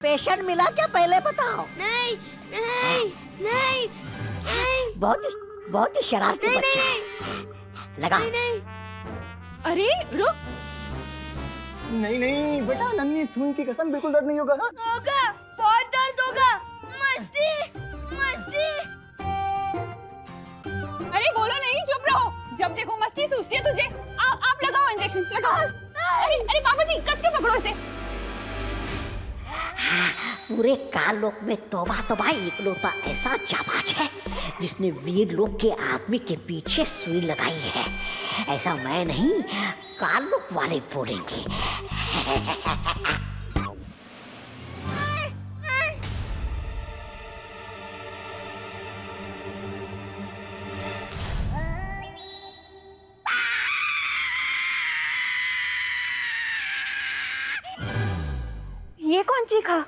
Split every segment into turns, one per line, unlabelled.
Patient मिला क्या पहले बताओ।
नहीं नहीं नहीं नहीं।
बहुत ही शरारती बच्चा है। लगा।
नहीं।
अरे रुक।
नहीं नहीं बेटा, नन्ही सुई की कसम, बिल्कुल दर्द नहीं होगा।
होगा, बहुत दर्द होगा। मस्ती मस्ती।
अरे बोलो नहीं, चुप रहो। जब देखो मस्ती सूझती है तुझे। आप लगाओ इंजेक्शन, लगाओ। अरे पापा जी, कस के पकड़ो इसे।
पूरे काललोक में तौबा इकलौता ऐसा जाबाज है जिसने वीर लोक के आदमी के पीछे सुई लगाई है। ऐसा मैं नहीं, काललोक वाले बोलेंगे।
ये कौन चीखा?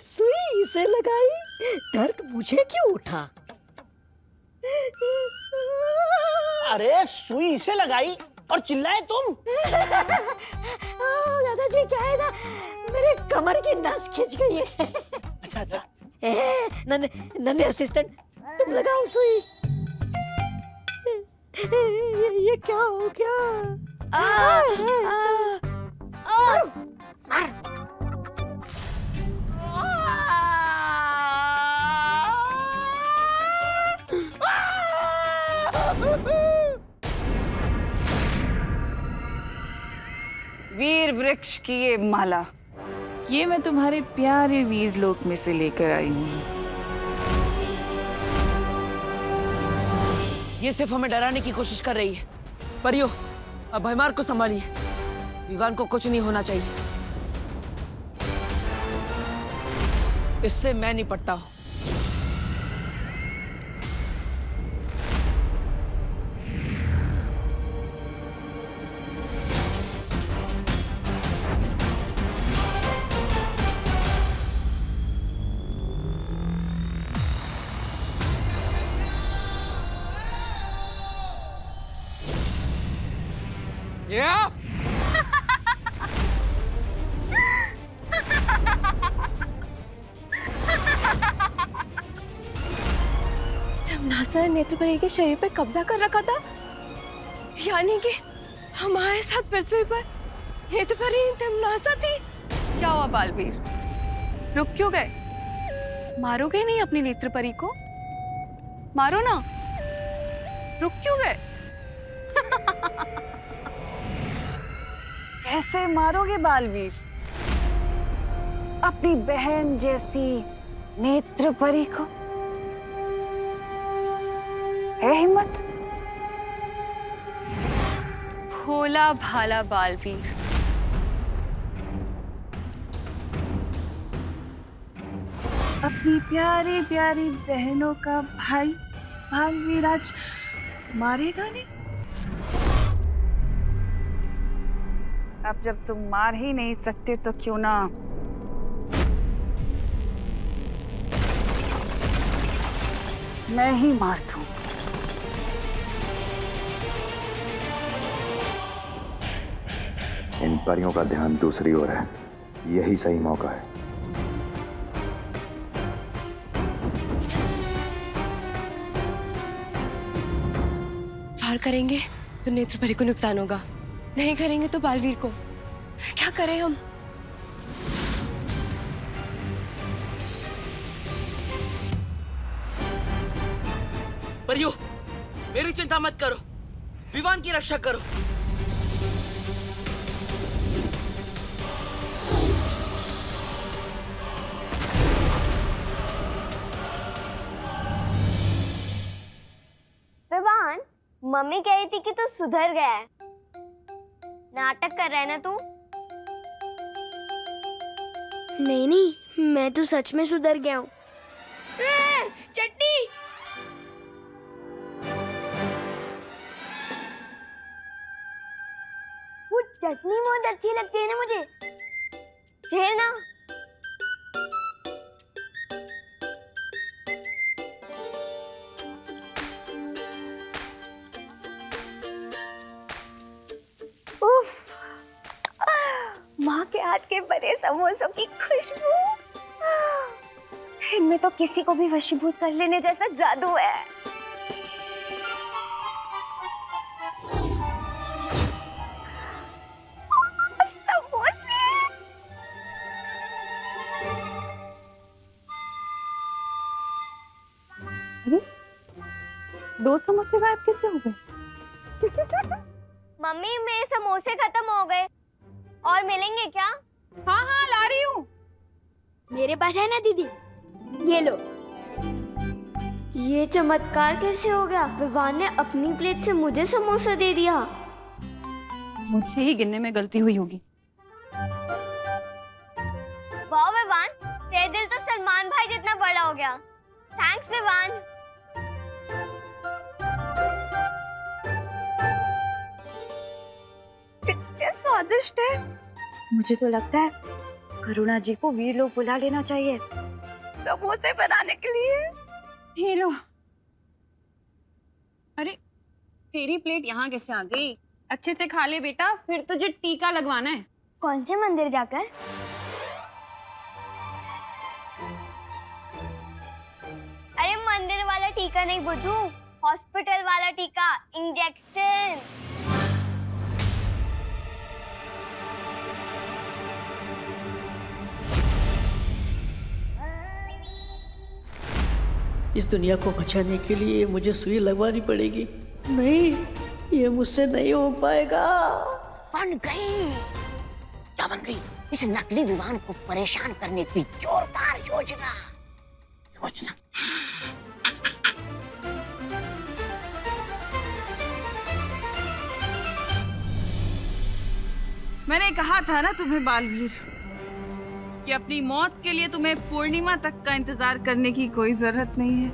सुई इसे लगाई, दर्द मुझे क्यों उठा?
अरे सुई इसे लगाई और चिल्लाए तुम।
दादाजी क्या है ना, मेरे कमर की नस खिंच गई है।
अच्छा।
नन्हे असिस्टेंट, तुम लगाओ सुई। ये क्या हो गया? मार।
वीर वृक्ष की ये माला, ये मैं तुम्हारे प्यारे वीर लोक में से लेकर आई हूँ।
ये सिर्फ हमें डराने की कोशिश कर रही है। परियो, अब भयमार को संभालिए। विवान को कुछ नहीं होना चाहिए। इससे मैं निपटता हूं।
तमनासा ने नेत्रपरी के शरीर पर कब्जा कर रखा था, यानी कि हमारे साथ पृथ्वी पर नेत्रपरी तमनासा थी। क्या हुआ बालवीर, रुक क्यों गए? मारोगे नहीं अपनी नेत्रपरी को? मारो ना, रुक क्यों गए?
कैसे मारोगे बालवीर अपनी बहन जैसी नेत्रपरी को? है हिम्मत?
भोला भाला बालवीर,
अपनी प्यारी प्यारी बहनों का भाई बालवीर आज मारेगा नहीं? अब जब तुम मार ही नहीं सकते तो क्यों ना मैं ही मार दूं।
इन परियों का ध्यान दूसरी ओर है, यही सही मौका है।
वार करेंगे तो नेत्रपरी को नुकसान होगा, नहीं करेंगे तो बालवीर को। क्या करें हम?
परियो, मेरी चिंता मत करो, विवान की रक्षा करो।
विवान, मम्मी कह रही थी कि तू सुधर गया है। नाटक कर रहा है ना तू? नहीं, मैं तो सच में सुधर गया हूँ। चटनी। वो चटनी बहुत अच्छी लगती है ना मुझे। खेलना। माँ के हाथ के बने समोसों की खुशबू, इनमें तो किसी को भी वशीभूत कर लेने जैसा जादू है।
दो समोसे गायब कैसे हो गए?
मम्मी मेरे समोसे खत्म हो गए, और मिलेंगे क्या?
हाँ हाँ ला रही हूँ।
मेरे पास है ना दीदी, ये लो। ये चमत्कार कैसे हो गया? विवान ने अपनी प्लेट से मुझे समोसा दे दिया।
मुझसे ही गिनने में गलती हुई होगी।
वाह विवान, तेरा दिल तो सलमान भाई जितना बड़ा हो गया। थैंक्स विवान। कितने स्वादिष्ट है। मुझे तो लगता है करुणा जी को वीर लोग बुला लेना चाहिए समोसे बनाने के लिए।
ये लो। अरे तेरी प्लेट यहाँ कैसे आ गई? अच्छे से खा ले बेटा, फिर तुझे टीका लगवाना है।
कौन से मंदिर जाकर? अरे मंदिर वाला टीका नहीं बुद्धू, हॉस्पिटल वाला टीका, इंजेक्शन।
इस दुनिया को बचाने के लिए मुझे सुई लगवानी पड़ेगी। नहीं, ये मुझसे नहीं हो पाएगा। बन गई। क्या बन गई? इस नकली विमान को परेशान करने की जोरदार योजना।
मैंने कहा था ना तुम्हें बालवीर कि अपनी मौत के लिए तुम्हें पूर्णिमा तक का इंतजार करने की कोई जरूरत नहीं है।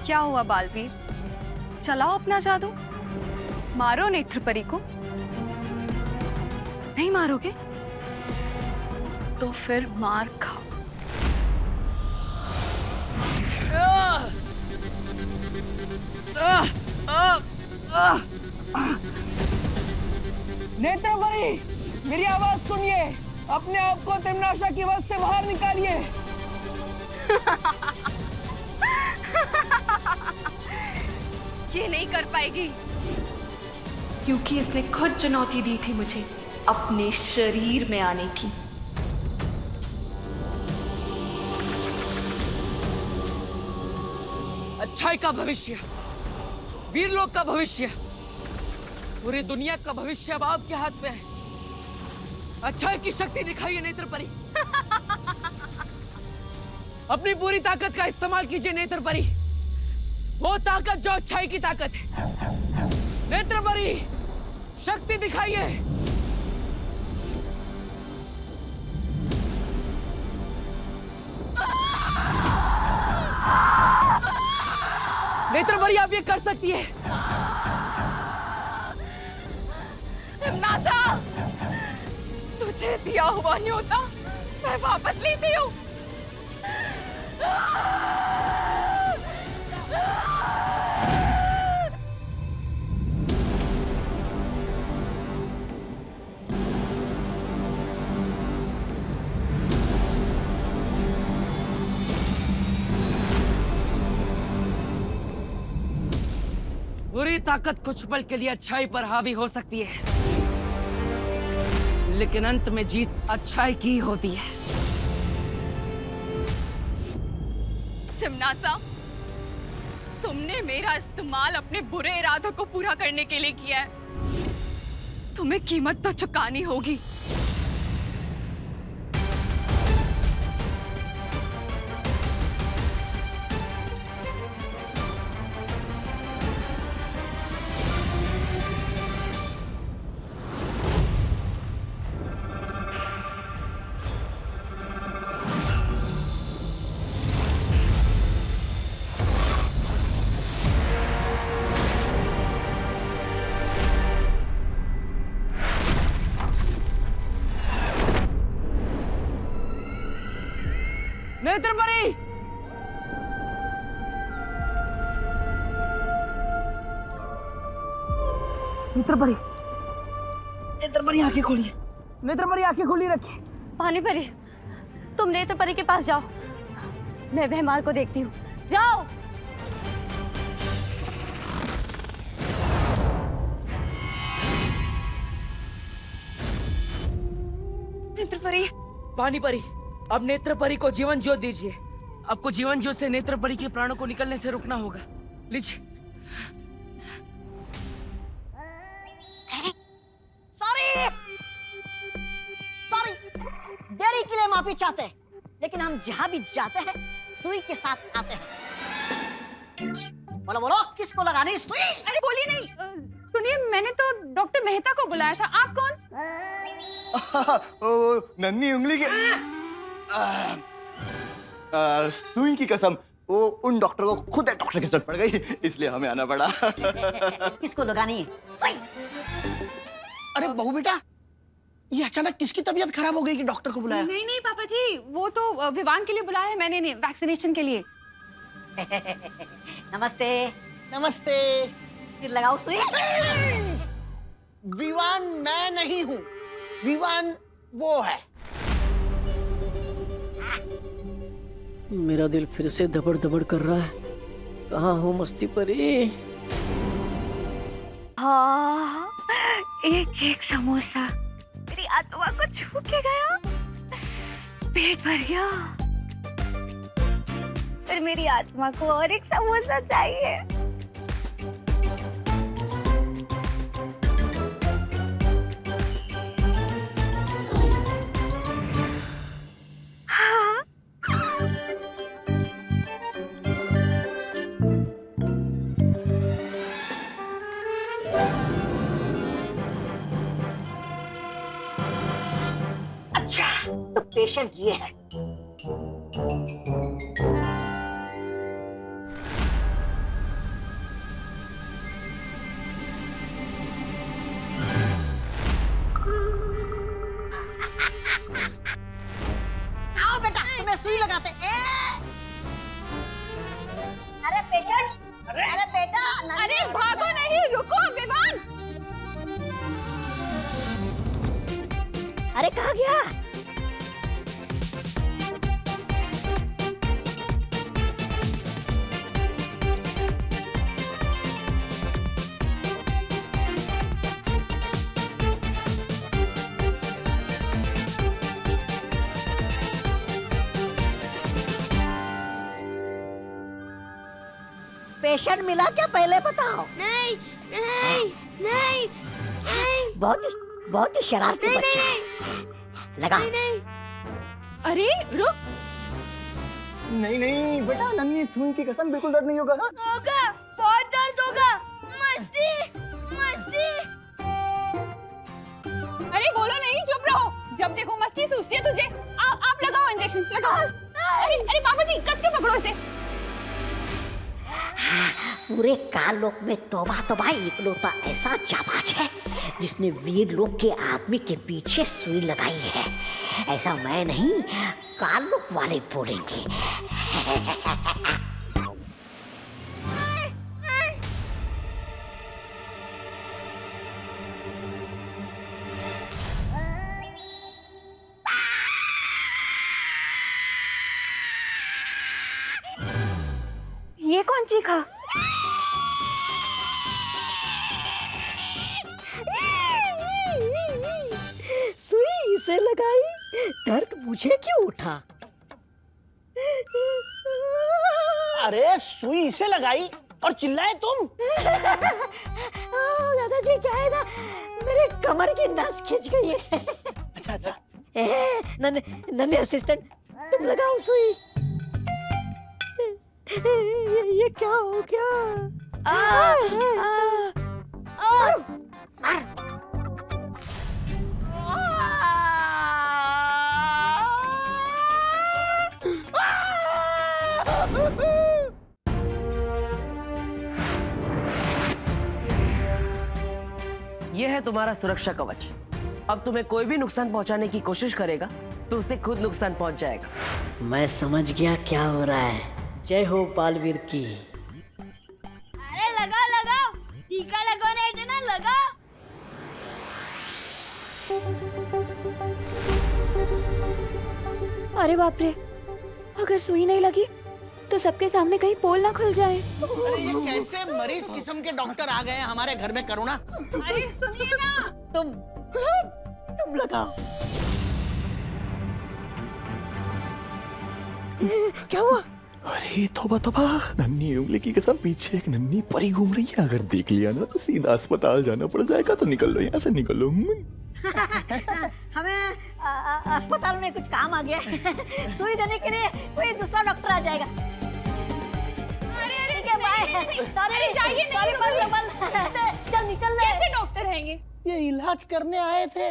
क्या हुआ बालवीर? चलाओ अपना जादू, मारो नेत्रपरी को। नहीं मारोगे तो फिर मार खाओ।
नेत्रपरी, मेरी आवाज सुनिए, अपने आप को तिम्नाशा की वश से बाहर निकालिए।
ये नहीं कर पाएगी, क्योंकि इसने खुद चुनौती दी थी मुझे अपने शरीर में आने की।
अच्छाई का भविष्य, वीरलोक का भविष्य, पूरी दुनिया का भविष्य अब आपके हाथ में है। अच्छाई की शक्ति दिखाइए नेत्रपरी। अपनी पूरी ताकत का इस्तेमाल कीजिए नेत्रपरी, वो ताकत जो अच्छाई की ताकत है। नेत्रपरी, शक्ति दिखाइए। नेत्रपरी, आप ये कर सकती है।
नाता, तुझे दिया हुआ न्योता मैं वापस लेती हूँ।
बुरी ताकत कुछ पल के लिए अच्छाई पर हावी हो सकती है, लेकिन अंत में जीत अच्छाई की होती है।
तिम्नासा, तुमने मेरा इस्तेमाल अपने बुरे इरादों को पूरा करने के लिए किया है। तुम्हें कीमत तो चुकानी होगी।
नेत्रपरी, नेत्रपरी आंखें खोलिए, नेत्रपरी आंखें खोली रखिए।
पानी परी, तुम नेत्रपरी के पास जाओ, मैं भैमार को देखती हूँ। जाओ।
नेत्रपरी,
पानी परी, अब नेत्रपरी को जीवन ज्योत दीजिए। आपको जीवन ज्योत से नेत्रपरी के प्राणों को निकलने से रोकना होगा। लीजिए।
सॉरी, देरी के लिए माफी चाहते हैं, लेकिन हम जहां भी जाते हैं सुई के साथ आते हैं। बोलो बोलो, किसको लगानी सुई?
अरे बोलिए नहीं। सुनिए, मैंने तो डॉक्टर मेहता को बुलाया था। आप कौन?
नन्ही उंगली के सुई की कसम, वो उन डॉक्टर को खुद डॉक्टर की जरूरत पड़ गई, इसलिए हमें आना पड़ा।
किसको लगानी है सुई?
अरे बहू बेटा, ये अचानक किसकी तबीयत खराब हो गई कि डॉक्टर को बुलाया?
नहीं नहीं पापा जी, वो तो विवान के लिए बुलाया है मैंने, वैक्सीनेशन के लिए।
नमस्ते।
नमस्ते।
फिर लगाओ सुई।
विवान मैं नहीं हूँ, विवान वो है।
मेरा दिल फिर से धबड़ धबड़ कर रहा है। कहाँ हो मस्ती परी?
हाँ, एक एक समोसा मेरी आत्मा को छू के गया, पेट भर गया, पर मेरी आत्मा को और एक समोसा चाहिए। हाँ।
अच्छा, तो पेशेंट ये है। आओ बेटा, तुम्हें सुई लगाते। अरे पेशेंट, अरे बेटा,
अरे भागो नहीं, रुको विवान।
अरे कहाँ गया? पेशेंट मिला क्या, पहले बताओ।
नहीं नहीं नहीं नहीं
बहुत ही शरारती बच्चा है। लगा।
अरे रुक।
नहीं नहीं बेटा, नन्ही सुई की कसम, बिल्कुल दर्द नहीं होगा।
होगा, बहुत दर्द होगा। मस्ती मस्ती।
अरे बोलो नहीं, चुप रहो। जब देखो मस्ती सूझती है तुझे। आप लगाओ इंजेक्शन, लगाओ। अरे अरे पापा जी, कस के पकड़ो इसे।
पूरे काललोक में तौबा तौबा इकलौता ऐसा जाबाज है जिसने वीर लोक के आदमी के पीछे सुई लगाई है। ऐसा मैं नहीं, काललोक वाले बोलेंगे।
ये कौन चीखा?
सुई इसे लगाई, दर्द मुझे क्यों उठा?
अरे सुई इसे लगाई और चिल्लाए तुम?
दादाजी, क्या है ना, मेरे कमर की नस खिंच गई है।
अच्छा अच्छा।
नन्हे असिस्टेंट, तुम लगाओ सुई। ये क्या हो गया?
यह है तुम्हारा सुरक्षा कवच। अब तुम्हें कोई भी नुकसान पहुंचाने की कोशिश करेगा तो उसे खुद नुकसान पहुंच जाएगा।
मैं समझ गया क्या हो रहा है। जय हो बालवीर की।
अरे लगाओ लगाओ, टीका लगवाना है ना, लगाओ। अरे बाप रे, अगर सुई नहीं लगी तो सबके सामने कहीं पोल ना खुल जाए।
अरे ये कैसे मरीज किस्म के डॉक्टर आ गए हैं हमारे घर में, करुणा।
अरे सुनिए ना,
तुम लगाओ। क्या हुआ?
अरे तौबा तौबा, नन्ही उंगली की कसम, पीछे एक नन्ही परी घूम रही है। अगर देख लिया ना तो सीधा अस्पताल जाना पड़ जाएगा। तो निकल लो यहाँ से, निकल लो।
हमें अस्पताल में कुछ काम आ गया है। सुई देने के लिए कोई दूसरा डॉक्टर आ जाएगा। ठीक है, बाय। सॉरी चल निकल रहे।
कैसे डॉक्टर हैंगे?
ये इलाज करने आए थे,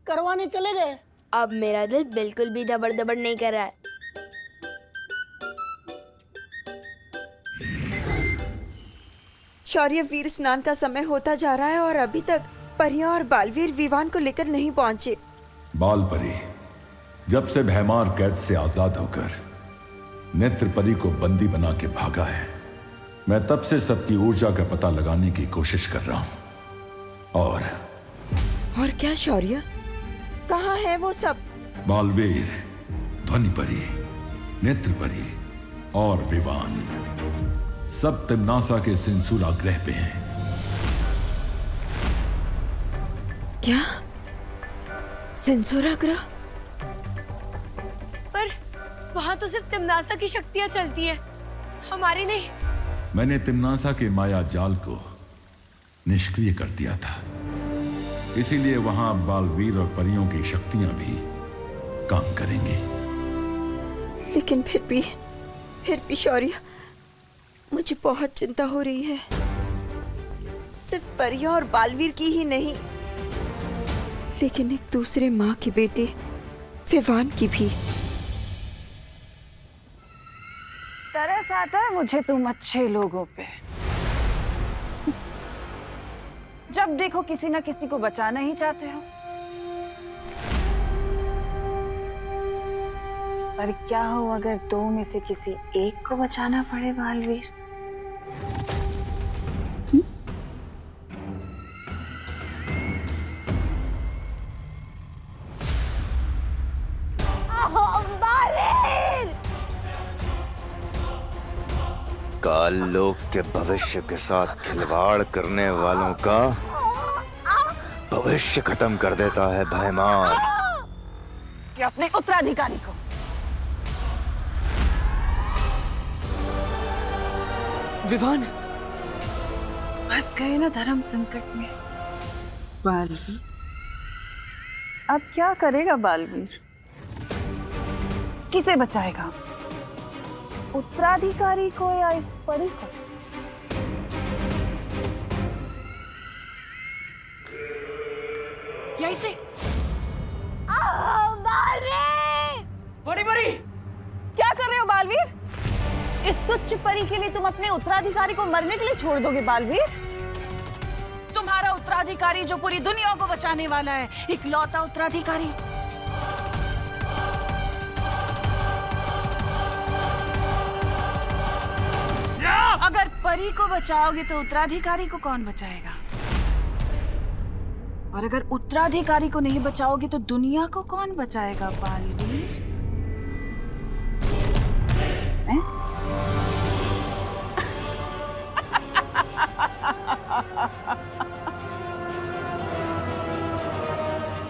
करवाने चले गए।
अब मेरा दिल बिल्कुल भी दबड़ दबड़ नहीं कर रहा है।
शौर्य, वीर स्नान का समय होता जा रहा है और अभी तक परियां और बालवीर विवान को लेकर नहीं पहुंचे।
बालपरी जब से भैमार कैद से आजाद होकर नेत्र परी को बंदी बना के भागा है, मैं तब से सबकी ऊर्जा का पता लगाने की कोशिश कर रहा हूं। और
क्या शौर्य, कहाँ है वो सब?
बालवीर, ध्वनि परी, नेत्र परी और विवान सब तिम्नासा के सिंसूरा ग्रह पे हैं।
क्या? सिंसूरा ग्रह?
पर वहां तो सिर्फ तिम्नासा की शक्तियां चलती हैं, हमारी नहीं।
मैंने तिम्नासा के माया जाल को निष्क्रिय कर दिया था, इसीलिए वहां बालवीर और परियों की शक्तियां भी काम करेंगी।
लेकिन फिर भी शौर्य, मुझे बहुत चिंता हो रही है। सिर्फ परियां और बालवीर की ही नहीं, लेकिन एक दूसरे माँ के बेटे विवान की भी।
तरस आता है मुझे तुम अच्छे लोगों पे। जब देखो किसी ना किसी को बचाना ही चाहते हो। पर क्या हो अगर दो में से किसी एक को बचाना पड़े बालवीर?
काल लोक के भविष्य के साथ खिलवाड़ करने वालों का भविष्य खत्म कर देता है भैमार।
कि अपने उत्तराधिकारी को
विवान,
फंस गए ना धर्म संकट में। बालवीर अब क्या करेगा? बालवीर किसे बचाएगा? उत्तराधिकारी को या इस परी को? या इसे?
बड़ी बड़ी,
क्या कर रहे हो बालवीर? इस तुच्छ परी के लिए तुम अपने उत्तराधिकारी को मरने के लिए छोड़ दोगे बालवीर? तुम्हारा उत्तराधिकारी जो पूरी दुनिया को बचाने वाला है, इकलौता उत्तराधिकारी। अगर परी को बचाओगे तो उत्तराधिकारी को कौन बचाएगा? और अगर उत्तराधिकारी को नहीं बचाओगे तो दुनिया को कौन बचाएगा बालवीर?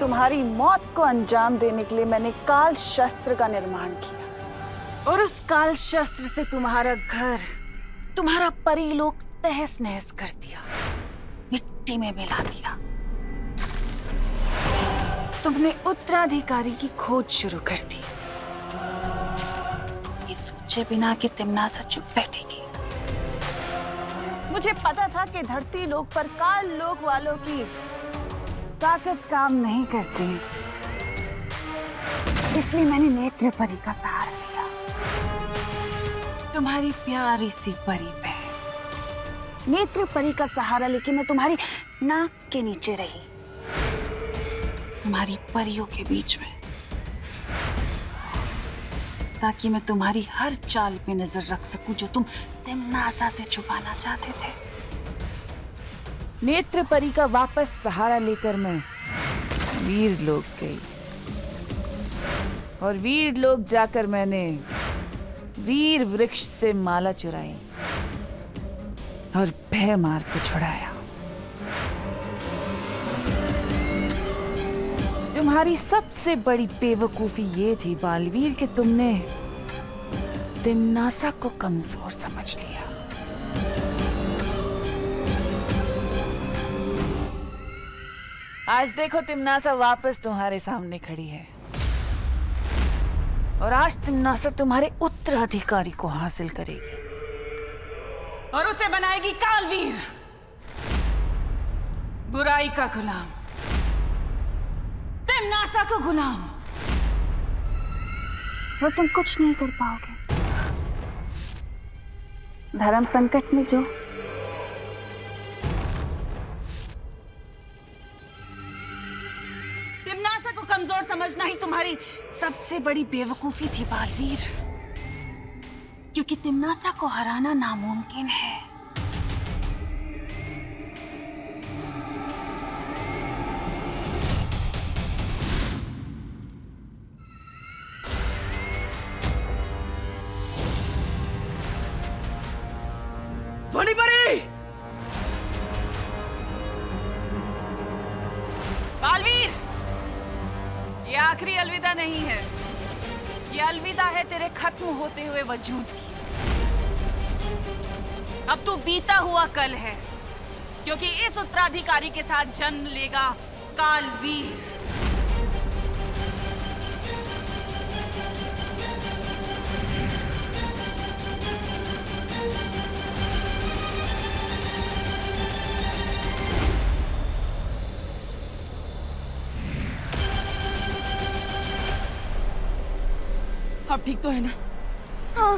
तुम्हारी मौत को अंजाम देने के लिए मैंने काल शस्त्र का निर्माण किया और उस काल शस्त्र से तुम्हारा घर, तुम्हारा परीलोक तहस नहस कर दिया, मिट्टी में मिला दिया। तुमने उत्तराधिकारी की खोज शुरू कर दी, ये सोचे बिना कि तिम्नासा चुप बैठेगी। मुझे पता था कि धरती लोक पर काल लोक वालों की ताकत काम नहीं करती, इसलिए मैंने नेत्र परी का सहारा लिया। तुम्हारी प्यारी सी परी पे नेत्र परी का सहारा लेके मैं तुम्हारी नाक के नीचे रही, तुम्हारी परियों के बीच में, ताकि मैं तुम्हारी हर चाल पे नजर रख सकूं जो तुम तिम्नासा से छुपाना चाहते थे। नेत्र परी का वापस सहारा लेकर मैं वीर लोक गई और वीर लोक जाकर मैंने वीर वृक्ष से माला चुराई और भय मार के छुड़ाया। तुम्हारी सबसे बड़ी बेवकूफी ये थी बालवीर कि तुमने तिम्नासा को कमजोर समझ लिया। आज देखो तिम्नासा वापस तुम्हारे सामने खड़ी है और आज तिम्नासा तुम्हारे उत्तराधिकारी को हासिल करेगी और उसे बनाएगी कालवीर, बुराई का गुलाम, तिम्नासा का गुलाम।
और तुम कुछ नहीं कर पाओगे। धर्म संकट में जो
तिम्नासा को कमजोर समझना ही तुम्हारी सबसे बड़ी बेवकूफी थी बालवीर, क्योंकि तिम्नासा को हराना नामुमकिन है।
ध्वनि परी!
बालवीर, ये आखिरी अलविदा नहीं है, ये अलविदा है तेरे खत्म होते हुए वजूद की। अब तू बीता हुआ कल है, क्योंकि इस उत्तराधिकारी के साथ जन्म लेगा कालवीर।
अब ठीक तो है ना?
हाँ।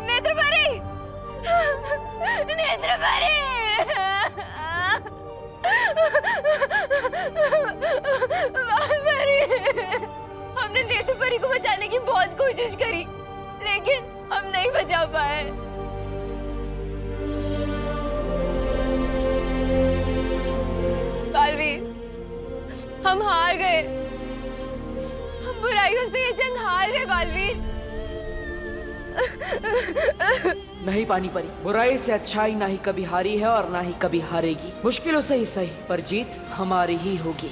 नेत्रपरी! नेत्रपरी! हमने नेत्रपरी को बचाने की बहुत कोशिश करी, लेकिन हम नहीं बचा पाए। बालवीर, हम हार गए। हम बुराइयों से ये जंग हार गए बालवीर।
नहीं पानी परी, बुराई से अच्छाई ना ही कभी हारी है और ना ही कभी हारेगी। मुश्किलों से ही सही, पर जीत हमारी ही होगी।